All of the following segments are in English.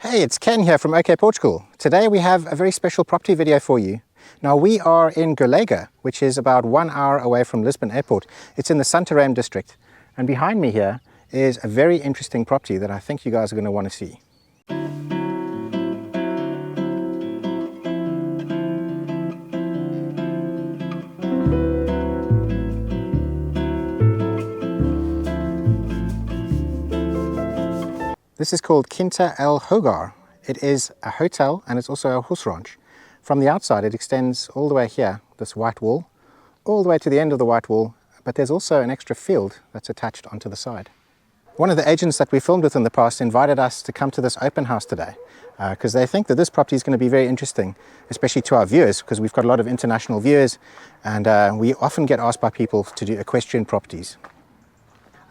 Hey, it's Ken here from OK Portugal. Today we have a very special property video for you. Now we are in Golega, which is about 1 hour away from Lisbon airport. It's in the Santarem district. And behind me here is a very interesting property that I think you guys are going to want to see. This is called Quinta el Hogar. It is a hotel and it's also a horse ranch. From the outside it extends all the way here, this white wall, all the way to the end of the white wall, but there's also an extra field that's attached onto the side. One of the agents that we filmed with in the past invited us to come to this open house today because they think that this property is going to be very interesting, especially to our viewers, because we've got a lot of international viewers and we often get asked by people to do equestrian properties.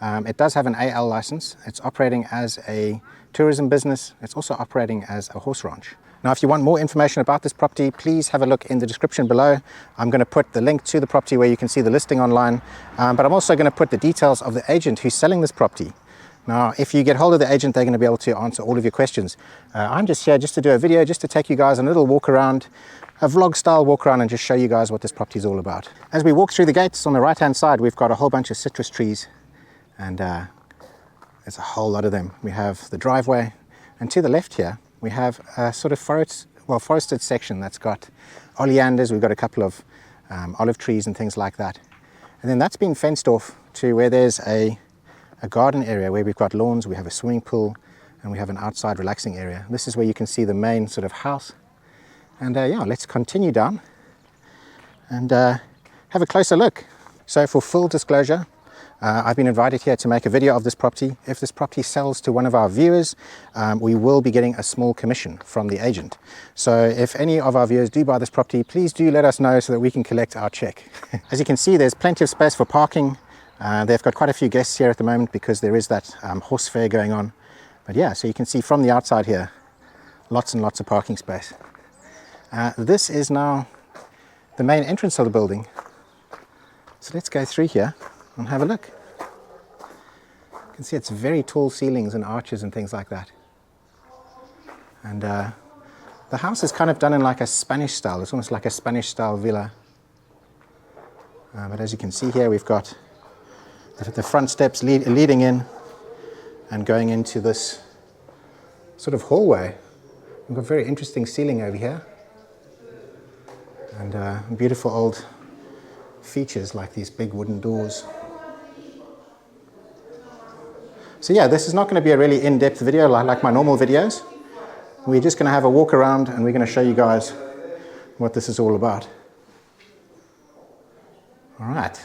It does have an AL license. It's operating as a tourism business. It's also operating as a horse ranch. Now, if you want more information about this property, please have a look in the description below. I'm going to put the link to the property where you can see the listing online, but I'm also going to put the details of the agent who's selling this property. Now, if you get hold of the agent, they're going to be able to answer all of your questions. I'm just here just to do a video, just to take you guys on a little walk around, a vlog style walk around, and just show you guys what this property is all about. As we walk through the gates on the right hand side, we've got a whole bunch of citrus trees. And there's a whole lot of them. We have the driveway, and to the left here we have a sort of forested section that's got oleanders. We've got a couple of olive trees and things like that, and then that's been fenced off to where there's a garden area where we've got lawns, we have a swimming pool, and we have an outside relaxing area. This is where you can see the main sort of house. And yeah, let's continue down and have a closer look. So for full disclosure, I've been invited here to make a video of this property. If this property sells to one of our viewers, we will be getting a small commission from the agent. So if any of our viewers do buy this property, please do let us know so that we can collect our check. As you can see, there's plenty of space for parking. They've got quite a few guests here at the moment because there is that horse fair going on. But yeah, so you can see from the outside here, lots and lots of parking space. This is now the main entrance of the building. So let's go through here and have a look. You can see it's very tall ceilings and arches and things like that. And the house is kind of done in like a Spanish style. It's almost like a Spanish style villa. But as you can see here, we've got the front steps leading in and going into this sort of hallway. We've got very interesting ceiling over here. And beautiful old features like these big wooden doors. So yeah, this is not going to be a really in-depth video like my normal videos. We're just going to have a walk around and we're going to show you guys what this is all about. All right.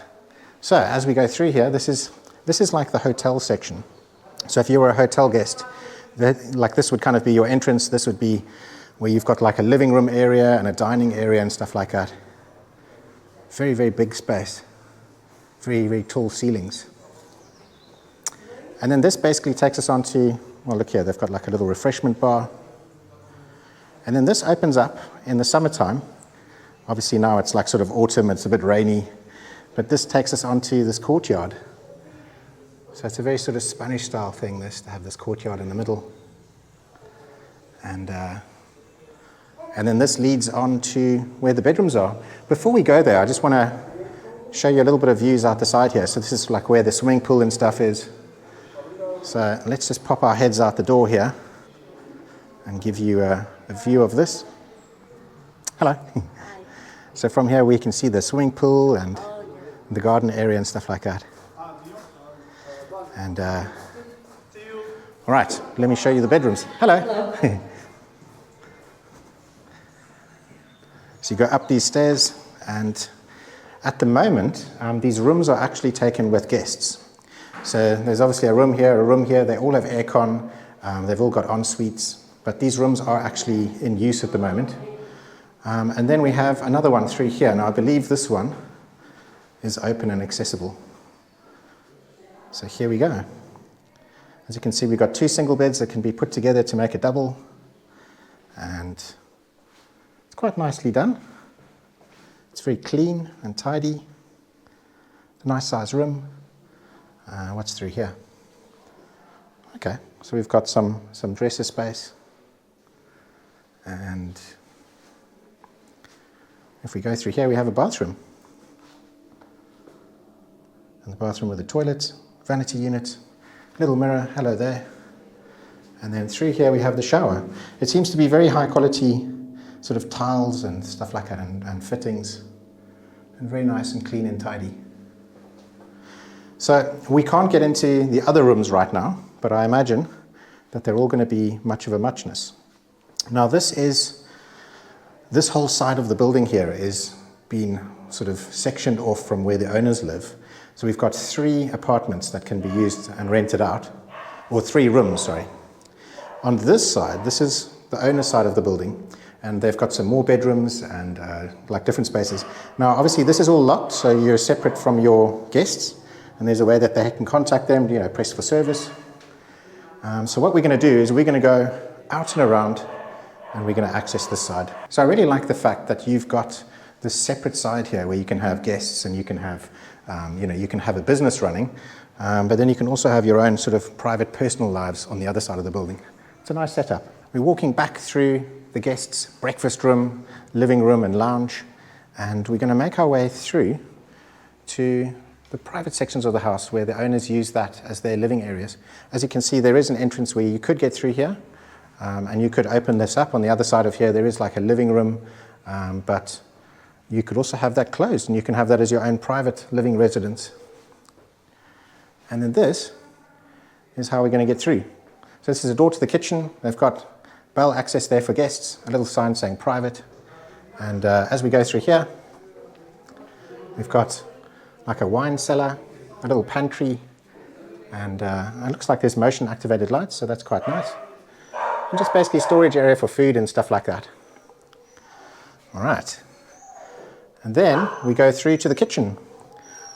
So as we go through here, this is like the hotel section. So if you were a hotel guest, like this would kind of be your entrance. This would be where you've got like a living room area and a dining area and stuff like that. Very, very big space. Very, very tall ceilings. And then this basically takes us on to, well, look here, they've got like a little refreshment bar. And then this opens up in the summertime. Obviously now it's like sort of autumn, it's a bit rainy, but this takes us onto this courtyard. So it's a very sort of Spanish style thing, this, to have this courtyard in the middle. And then this leads on to where the bedrooms are. Before we go there, I just want to show you a little bit of views out the side here. So this is like where the swimming pool and stuff is. So let's just pop our heads out the door here and give you a view of this. Hello. So from here we can see the swimming pool and the garden area and stuff like that. And all right, let me show you the bedrooms. Hello. Hello. So you go up these stairs, and at the moment these rooms are actually taken with guests. So there's obviously a room here, they all have aircon, they've all got en suites, but these rooms are actually in use at the moment. And then we have another one through here. Now I believe this one is open and accessible. So here we go. As you can see, we've got two single beds that can be put together to make a double, and it's quite nicely done. It's very clean and tidy. A nice size room. What's through here? Okay, so we've got some dresser space. And if we go through here, we have a bathroom. And the bathroom with a toilet, vanity unit, little mirror, hello there. And then through here we have the shower. It seems to be very high quality sort of tiles and stuff like that, and fittings, and very nice and clean and tidy. So we can't get into the other rooms right now, but I imagine that they're all going to be much of a muchness. Now this whole side of the building here is being sort of sectioned off from where the owners live. So we've got 3 apartments that can be used and rented out, or 3 rooms, sorry. On this side, this is the owner's side of the building, and they've got some more bedrooms and like different spaces. Now, obviously, this is all locked, so you're separate from your guests, and there's a way that they can contact them, press for service. So what we're going to do is we're going to go out and around, and we're going to access this side. So I really like the fact that you've got this separate side here where you can have guests and you can have, you can have a business running, but then you can also have your own sort of private personal lives on the other side of the building. It's a nice setup. We're walking back through the guests' breakfast room, living room and lounge, and we're going to make our way through to the private sections of the house where the owners use that as their living areas. As you can see, there is an entrance where you could get through here, and you could open this up. On the other side of here, there is like a living room, but you could also have that closed, and you can have that as your own private living residence. And then this is how we're going to get through. So this is a door to the kitchen. They've got bell access there for guests, a little sign saying private. And as we go through here, we've got like a wine cellar, a little pantry, and it looks like there's motion activated lights, so that's quite nice. And just basically storage area for food and stuff like that. All right. And then we go through to the kitchen.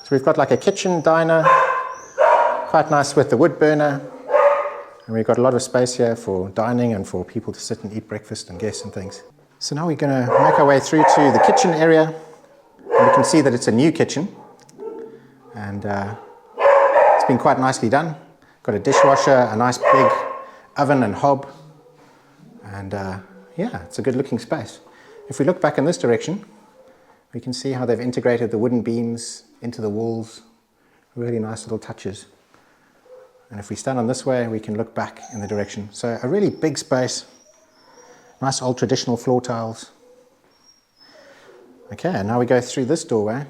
So we've got like a kitchen diner, quite nice with the wood burner. And we've got a lot of space here for dining and for people to sit and eat breakfast and guests and things. So now we're going to make our way through to the kitchen area. And we can see that it's a new kitchen. And it's been quite nicely done. Got a dishwasher, a nice big oven and hob. And yeah, it's a good looking space. If we look back in this direction, we can see how they've integrated the wooden beams into the walls. Really nice little touches. And if we stand on this way, we can look back in the direction. So a really big space, nice old traditional floor tiles. Okay, and now we go through this doorway,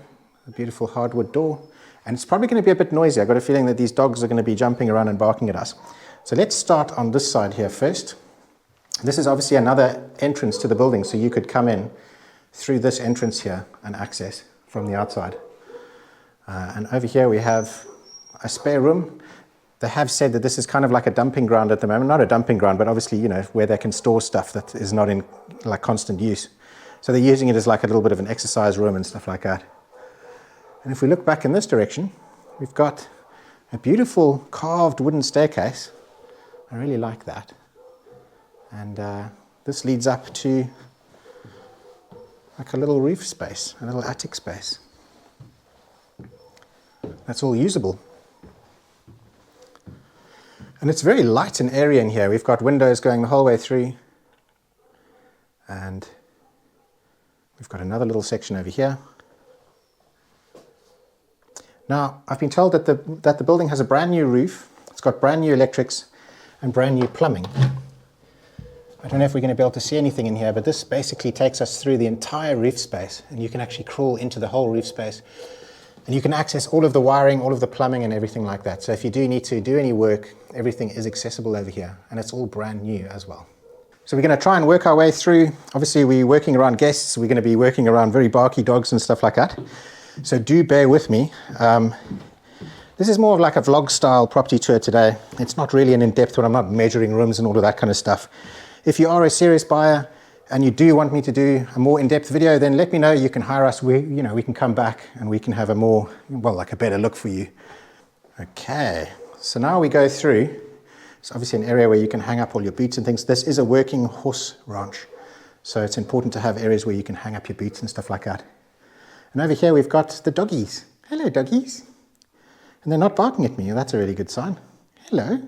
a beautiful hardwood door. And it's probably going to be a bit noisy. I've got a feeling that these dogs are going to be jumping around and barking at us. So let's start on this side here first. This is obviously another entrance to the building, so you could come in through this entrance here and access from the outside. And over here we have a spare room. They have said that this is kind of like a dumping ground at the moment. Not a dumping ground, but obviously, where they can store stuff that is not in like constant use. So they're using it as like a little bit of an exercise room and stuff like that. And if we look back in this direction, we've got a beautiful carved wooden staircase. I really like that. And this leads up to like a little roof space, a little attic space. That's all usable. And it's very light and airy in here. We've got windows going the whole way through. And we've got another little section over here. Now, I've been told that the building has a brand new roof. It's got brand new electrics and brand new plumbing. I don't know if we're going to be able to see anything in here, but this basically takes us through the entire roof space, and you can actually crawl into the whole roof space. And you can access all of the wiring, all of the plumbing and everything like that. So if you do need to do any work, everything is accessible over here, and it's all brand new as well. So we're going to try and work our way through. Obviously, we're working around guests. We're going to be working around very barky dogs and stuff like that. So do bear with me. This is more of like a vlog style property tour today. It's not really an in-depth one. I'm not measuring rooms and all of that kind of stuff. If you are a serious buyer and you do want me to do a more in-depth video, then let me know. You can hire us. We can come back and we can have a more, like a better look for you. Okay, so now we go through. It's obviously an area where you can hang up all your boots and things. This is a working horse ranch, so it's important to have areas where you can hang up your boots and stuff like that. And over here we've got the doggies. Hello, doggies. And they're not barking at me. That's a really good sign. Hello.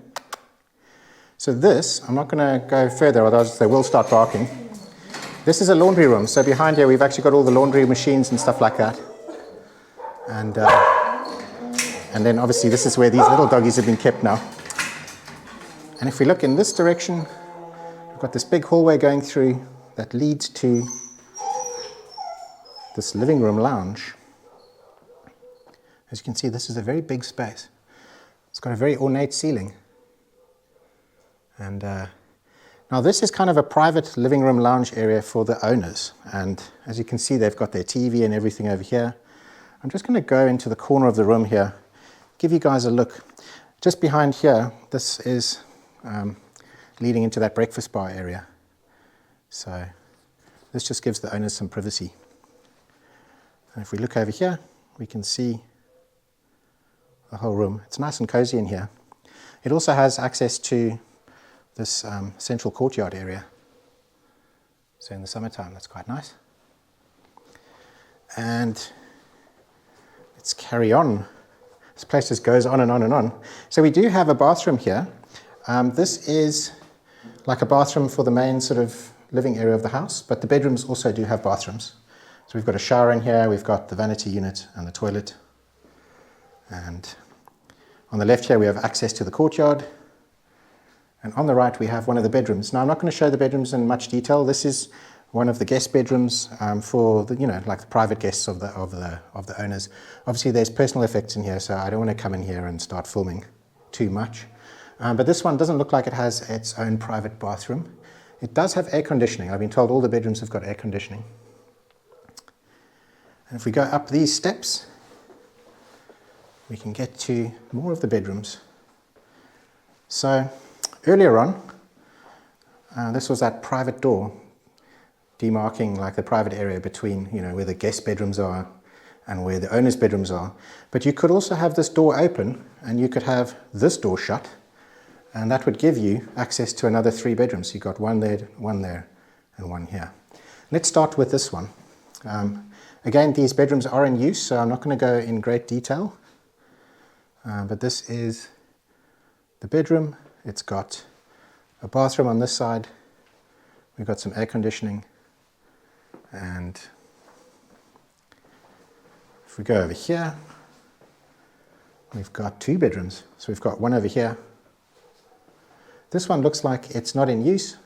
So this, I'm not going to go further, otherwise they will start barking. This is a laundry room. So behind here we've actually got all the laundry machines and stuff like that. And then obviously this is where these little doggies have been kept now. And if we look in this direction, we've got this big hallway going through that leads to this living room lounge. As you can see, this is a very big space. It's got a very ornate ceiling. And now this is kind of a private living room lounge area for the owners. And as you can see, they've got their TV and everything over here. I'm just going to go into the corner of the room here, give you guys a look. Just behind here, this is leading into that breakfast bar area. So this just gives the owners some privacy. And if we look over here, we can see the whole room. It's nice and cozy in here. It also has access to this central courtyard area. So in the summertime, that's quite nice. And let's carry on. This place just goes on and on and on. So we do have a bathroom here. This is like a bathroom for the main sort of living area of the house, but the bedrooms also do have bathrooms. So we've got a shower in here, we've got the vanity unit and the toilet. And on the left here we have access to the courtyard. And on the right we have one of the bedrooms. Now I'm not going to show the bedrooms in much detail. This is one of the guest bedrooms for the, like the private guests of the owners. Obviously there's personal effects in here, so I don't want to come in here and start filming too much. But this one doesn't look like it has its own private bathroom. It does have air conditioning. I've been told all the bedrooms have got air conditioning. And if we go up these steps, we can get to more of the bedrooms. So earlier on, this was that private door demarking like the private area between, where the guest bedrooms are and where the owner's bedrooms are. But you could also have this door open and you could have this door shut, and that would give you access to another 3 bedrooms. You've got one there, and one here. Let's start with this one. Again, these bedrooms are in use, so I'm not going to go in great detail. But this is the bedroom. It's got a bathroom on this side. We've got some air conditioning. And if we go over here, we've got 2 bedrooms. So we've got one over here. This one looks like it's not in use.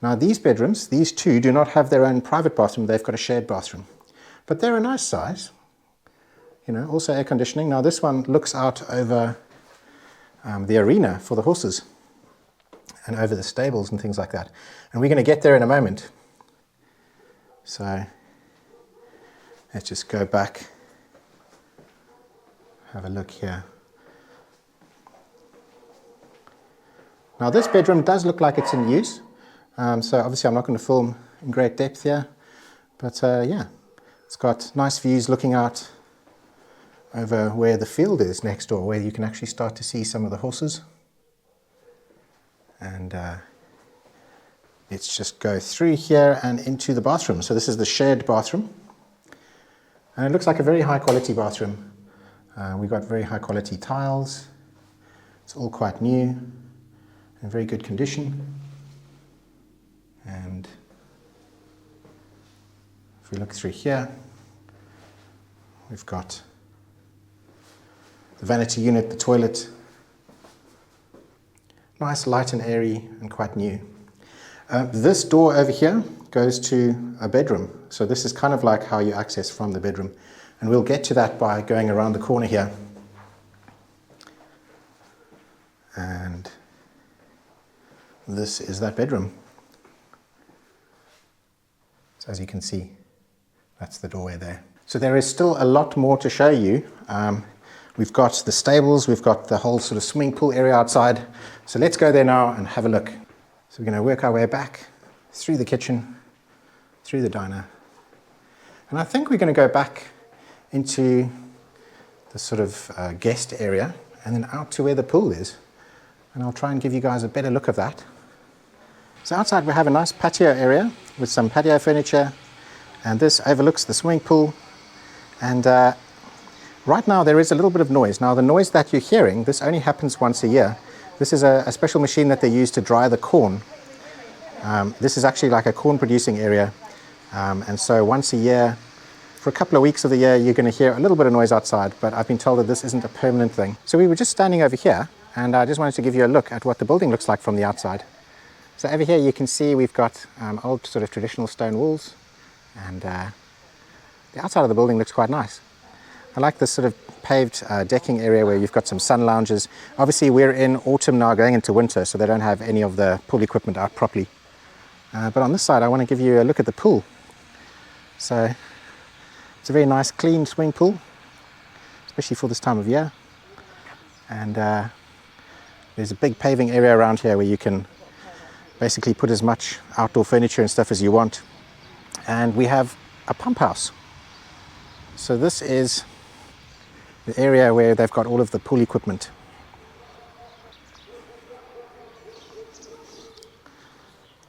Now these bedrooms, these 2, do not have their own private bathroom. They've got a shared bathroom. But they're a nice size. Also air conditioning. Now this one looks out over the arena for the horses and over the stables and things like that. And we're going to get there in a moment. So let's just go back, have a look here. Now this bedroom does look like it's in use. So obviously I'm not going to film in great depth here. But yeah, it's got nice views looking out over where the field is next door, where you can actually start to see some of the horses. And let's just go through here and into the bathroom. So this is the shared bathroom. And it looks like a very high quality bathroom. We've got very high quality tiles. It's all quite new, in very good condition. And if we look through here, we've got the vanity unit, the toilet. Nice, light and airy, and quite new. This door over here goes to a bedroom. So this is kind of like how you access from the bedroom. And we'll get to that by going around the corner here. And this is that bedroom. So as you can see, that's the doorway there. So there is still a lot more to show you. We've got the stables, we've got the whole sort of swimming pool area outside. So let's go there now and have a look. So we're going to work our way back through the kitchen, through the diner. And I think we're going to go back into the sort of guest area and then out to where the pool is. And I'll try and give you guys a better look of that. So outside we have a nice patio area with some patio furniture, and this overlooks the swimming pool. And right now there is a little bit of noise. Now the noise that you're hearing, this only happens once a year. This is a special machine that they use to dry the corn. This is actually like a corn producing area, and so once a year, for a couple of weeks of the year, you're going to hear a little bit of noise outside, but I've been told that this isn't a permanent thing. So we were just standing over here, and I just wanted to give you a look at what the building looks like from the outside. So over here you can see we've got old sort of traditional stone walls, and the outside of the building looks quite nice. I like this sort of paved decking area where you've got some sun lounges. Obviously we're in autumn now going into winter, so they don't have any of the pool equipment out properly. But on this side I want to give you a look at the pool. So it's a very nice clean swimming pool, especially for this time of year. And there's a big paving area around here where you can basically put as much outdoor furniture and stuff as you want. And we have a pump house. So this is the area where they've got all of the pool equipment.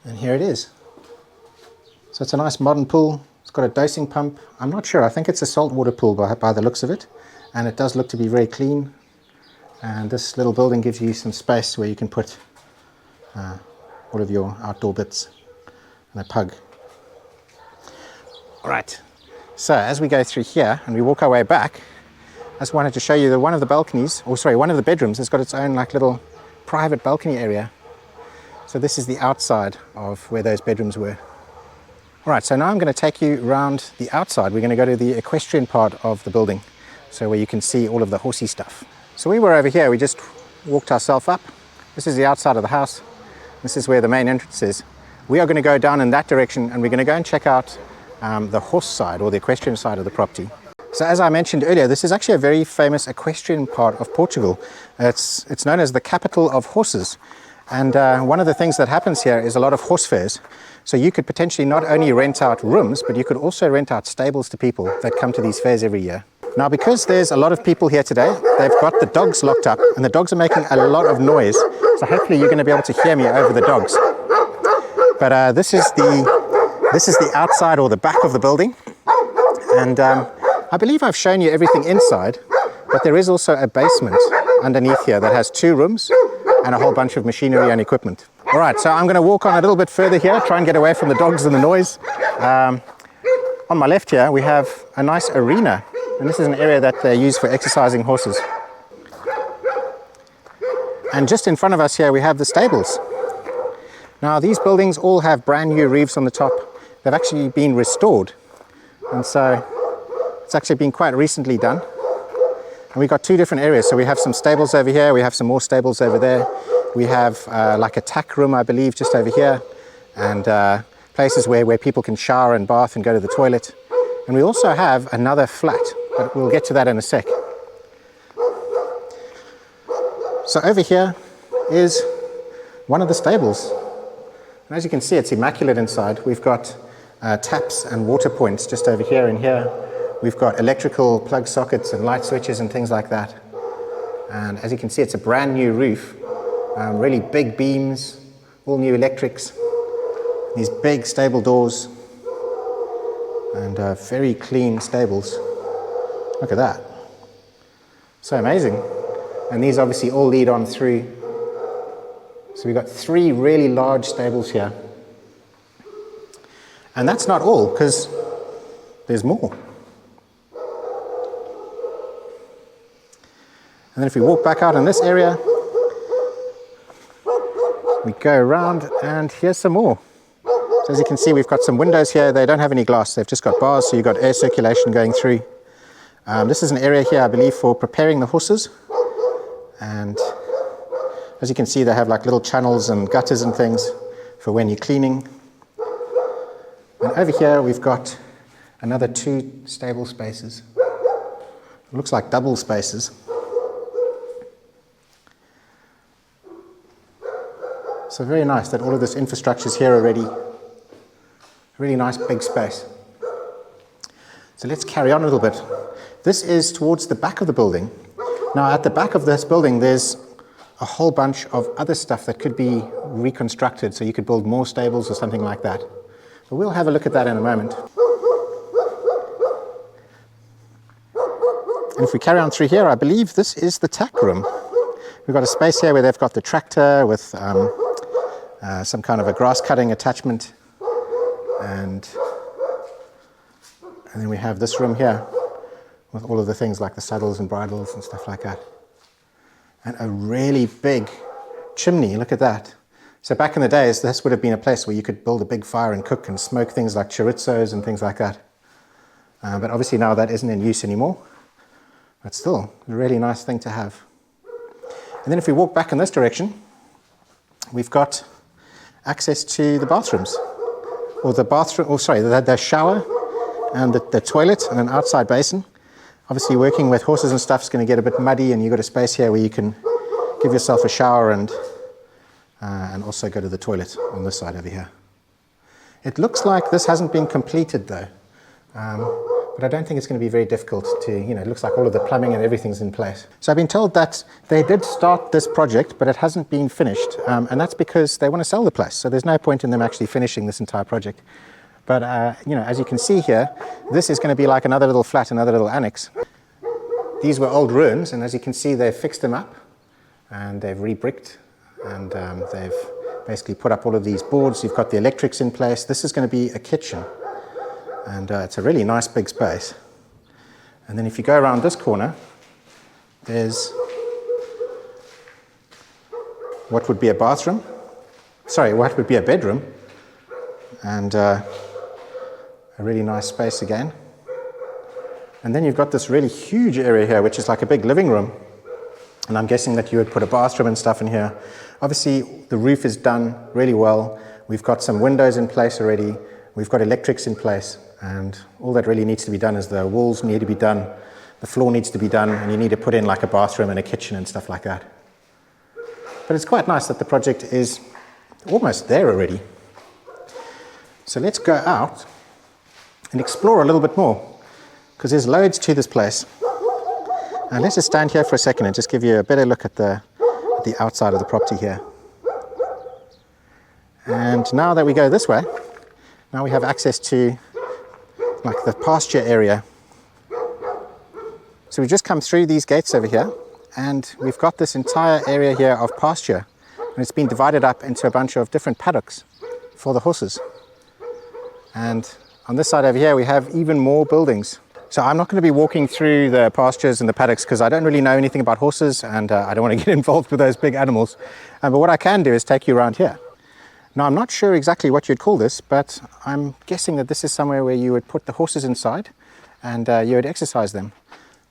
And here it is. So it's a nice modern pool. It's got a dosing pump. I'm not sure, I think it's a saltwater pool by the looks of it. And it does look to be very clean. And this little building gives you some space where you can put all of your outdoor bits and a pug. All right, so as we go through here and we walk our way back, I just wanted to show you that one of the balconies, or sorry, one of the bedrooms has got its own like little private balcony area. So this is the outside of where those bedrooms were. All right, so now I'm going to take you around the outside. We're going to go to the equestrian part of the building, so where you can see all of the horsey stuff. So we were over here, we just walked ourselves up. This is the outside of the house. This is where the main entrance is. We are going to go down in that direction and we're going to go and check out the horse side or the equestrian side of the property. So as I mentioned earlier, this is actually a very famous equestrian part of Portugal. It's known as the capital of horses. And one of the things that happens here is a lot of horse fairs. So you could potentially not only rent out rooms, but you could also rent out stables to people that come to these fairs every year. Now, because there's a lot of people here today, they've got the dogs locked up and the dogs are making a lot of noise. So hopefully you're going to be able to hear me over the dogs. But this is the outside or the back of the building. And I believe I've shown you everything inside, but there is also a basement underneath here that has 2 rooms and a whole bunch of machinery and equipment. All right, so I'm going to walk on a little bit further here, try and get away from the dogs and the noise. On my left here, we have a nice arena, and this is an area that they use for exercising horses. And just in front of us here, we have the stables. Now, these buildings all have brand new roofs on the top. They've actually been restored, and so it's actually been quite recently done. And we've got 2 different areas. So we have some stables over here, we have some more stables over there. We have like a tack room, I believe, just over here, and places where people can shower and bath and go to the toilet. And we also have another flat, but we'll get to that in a sec. So over here is one of the stables. And as you can see, it's immaculate inside. We've got taps and water points just over here and here. We've got electrical plug sockets and light switches and things like that. And as you can see, it's a brand new roof. Really big beams, all new electrics, these big stable doors, and very clean stables. Look at that. So amazing. And these obviously all lead on through. So we've got 3 really large stables here. And that's not all, because there's more. And then if we walk back out in this area, we go around and here's some more. So as you can see, we've got some windows here. They don't have any glass. They've just got bars, so you've got air circulation going through. This is an area here, I believe, for preparing the horses. And as you can see, they have like little channels and gutters and things for when you're cleaning. And over here, we've got another 2 stable spaces. It looks like double spaces. So very nice that all of this infrastructure is here already. Really nice big space. So let's carry on a little bit. This is towards the back of the building. Now at the back of this building there's a whole bunch of other stuff that could be reconstructed, so you could build more stables or something like that. But we'll have a look at that in a moment. And if we carry on through here, I believe this is the tack room. We've got a space here where they've got the tractor with some kind of a grass cutting attachment, and then we have this room here with all of the things like the saddles and bridles and stuff like that. And a really big chimney, look at that. So back in the days, this would have been a place where you could build a big fire and cook and smoke things like chorizos and things like that. But obviously now that isn't in use anymore. But still, a really nice thing to have. And then if we walk back in this direction, we've got access to the bathrooms. Or the bathroom, or sorry, the shower and the toilet and an outside basin. Obviously working with horses and stuff is going to get a bit muddy, and you've got a space here where you can give yourself a shower and also go to the toilet on this side over here. It looks like this hasn't been completed though, but I don't think it's going to be very difficult to, it looks like all of the plumbing and everything's in place. So I've been told that they did start this project, but it hasn't been finished, and that's because they want to sell the place, so there's no point in them actually finishing this entire project. But, as you can see here, this is going to be like another little flat, another little annex. These were old ruins, and as you can see, they've fixed them up, and they've re-bricked, and they've basically put up all of these boards. You've got the electrics in place. This is going to be a kitchen, and it's a really nice big space. And then if you go around this corner, there's what would be a bathroom. Sorry, what would be a bedroom, and a really nice space again. And then you've got this really huge area here, which is like a big living room. And I'm guessing that you would put a bathroom and stuff in here. Obviously, the roof is done really well. We've got some windows in place already. We've got electrics in place. And all that really needs to be done is the walls need to be done, the floor needs to be done, and you need to put in like a bathroom and a kitchen and stuff like that. But it's quite nice that the project is almost there already. So let's go out and explore a little bit more, because there's loads to this place. And let's just stand here for a second and just give you a better look at the outside of the property here. And now that we go this way, now we have access to like the pasture area. So we've just come through these gates over here, and we've got this entire area here of pasture, and it's been divided up into a bunch of different paddocks for the horses. And on this side over here, we have even more buildings. So I'm not going to be walking through the pastures and the paddocks because I don't really know anything about horses, and I don't want to get involved with those big animals. But what I can do is take you around here. Now, I'm not sure exactly what you'd call this, but I'm guessing that this is somewhere where you would put the horses inside and you would exercise them.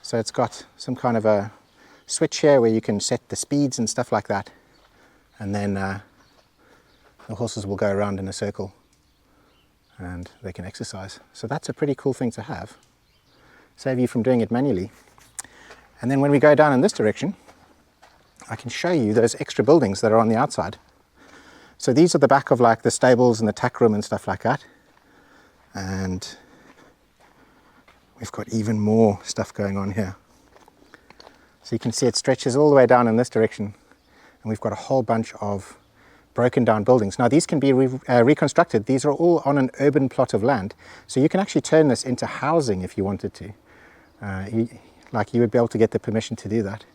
So it's got some kind of a switch here where you can set the speeds and stuff like that. And then the horses will go around in a circle and they can exercise. So that's a pretty cool thing to have. Save you from doing it manually. And then when we go down in this direction, I can show you those extra buildings that are on the outside. So these are the back of like the stables and the tack room and stuff like that. And we've got even more stuff going on here. So you can see it stretches all the way down in this direction. And we've got a whole bunch of broken down buildings. Now these can be reconstructed. These are all on an urban plot of land. So you can actually turn this into housing if you wanted to. You would be able to get the permission to do that.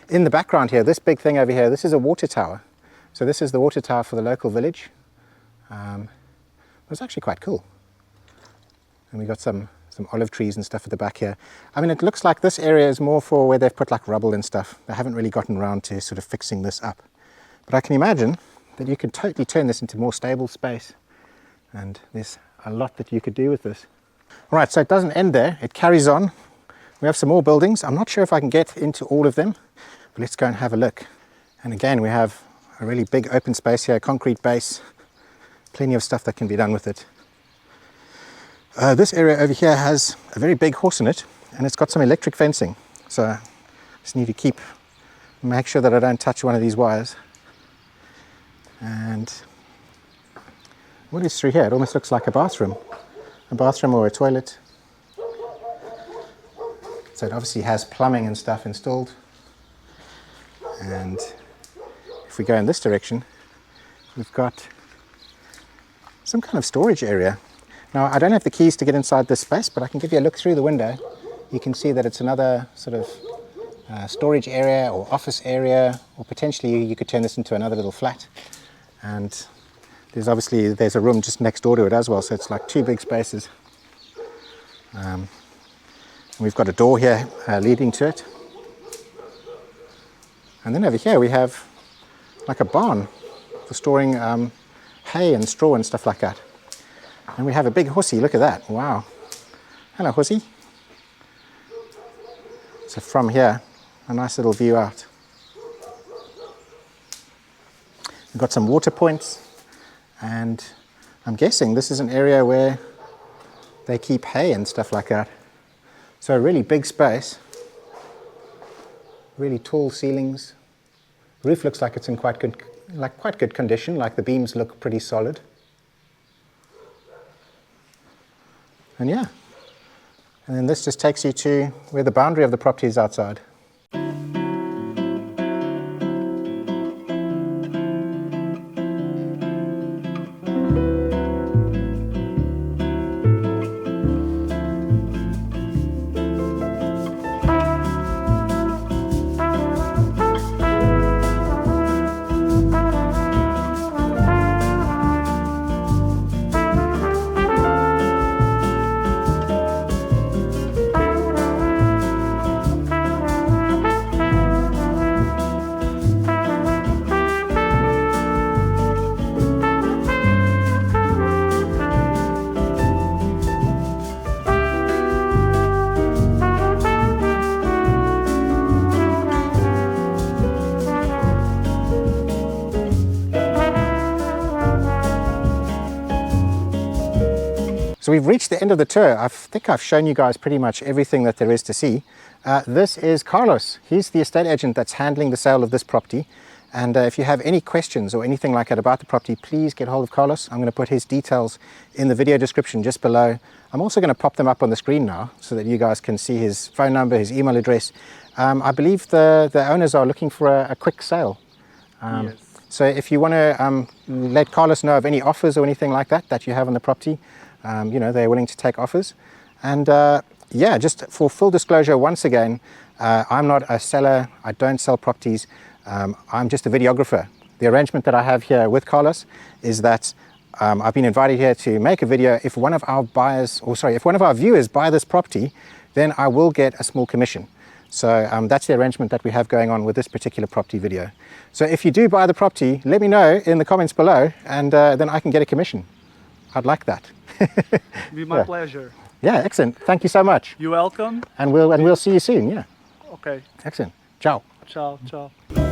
In the background here, this big thing over here, this is a water tower. So this is the water tower for the local village. It was actually quite cool. And we got some olive trees and stuff at the back here. I mean, it looks like this area is more for where they've put like rubble and stuff. They haven't really gotten around to sort of fixing this up. But I can imagine that you can totally turn this into more stable space. And there's a lot that you could do with this. All right, so it doesn't end there. It carries on. We have some more buildings. I'm not sure if I can get into all of them, but let's go and have a look. And again, we have a really big open space here, concrete base, plenty of stuff that can be done with it. This area over here has a very big horse in it, and it's got some electric fencing. So I just need to make sure that I don't touch one of these wires. And what is through here? It almost looks like a bathroom or a toilet. So it obviously has plumbing and stuff installed. And if we go in this direction, we've got some kind of storage area. Now, I don't have the keys to get inside this space, but I can give you a look through the window. You can see that it's another sort of storage area or office area, or potentially you could turn this into another little flat. And there's a room just next door to it as well, so it's like 2 big spaces. We've got a door here leading to it. And then over here we have like a barn for storing hay and straw and stuff like that. And we have a big horsey, look at that, wow. Hello horsey. So from here, a nice little view out. We've got some water points, and I'm guessing this is an area where they keep hay and stuff like that. So a really big space, really tall ceilings. Roof looks like it's in quite good condition, like the beams look pretty solid. And yeah, and then this just takes you to where the boundary of the property is outside. So we've reached the end of the tour. I think I've shown you guys pretty much everything that there is to see. This is Carlos. He's the estate agent that's handling the sale of this property. And if you have any questions or anything like that about the property, please get hold of Carlos. I'm going to put his details in the video description just below. I'm also going to pop them up on the screen now so that you guys can see his phone number, his email address. I believe the owners are looking for a quick sale. Yes. So if you want to let Carlos know of any offers or anything like that you have on the property, you know, they're willing to take offers. And yeah, just for full disclosure, once again, I'm not a seller. I don't sell properties. I'm just a videographer. The arrangement that I have here with Carlos is that I've been invited here to make a video. If one of our buyers, or sorry, if one of our viewers buy this property, then I will get a small commission. So that's the arrangement that we have going on with this particular property video. So if you do buy the property, let me know in the comments below, and then I can get a commission. I'd like that. It'd be my pleasure. Yeah, excellent. Thank you so much. You're welcome. And we'll see you soon. Yeah. Okay. Excellent. Ciao. Ciao, ciao.